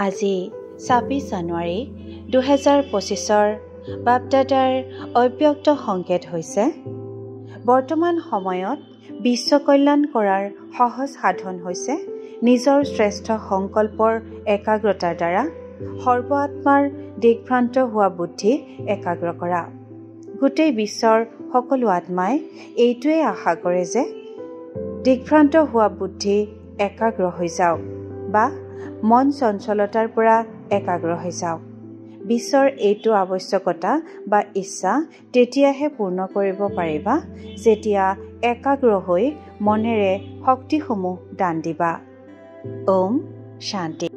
আজি ২৬ জানুৱাৰী ২০২৫ বাপদাদাৰ অব্যক্ত সংকেত হৈছে বৰ্তমান সময়ত বিশ্ব কল্যাণ কৰাৰ সহজ সাধন হৈছে নিজৰ শ্ৰেষ্ঠ সংকল্পৰ একাগ্ৰতাৰ দ্বাৰা সৰ্ব আত্মাৰ দিগভ্ৰান্ত হোৱা বুদ্ধি একাগ্ৰ কৰা। গোটেই বিশ্বৰ সকলো আত্মাই এইটোৱে আশা কৰে যে দিগভ্ৰান্ত হোৱা বুদ্ধি একাগ্ৰ হৈ যাওক বা মন চঞ্চলতাৰ পৰা একাগ্ৰ হৈ যাওক। বিশ্বৰ এইটো আৱশ্যকতা বা ইচ্ছা তেতিয়াহে পূৰ্ণ কৰিব পাৰিবা যেতিয়া একাগ্ৰ হৈ মনেৰে শক্তিসমূহ দান দিবা। ওম শান্তি।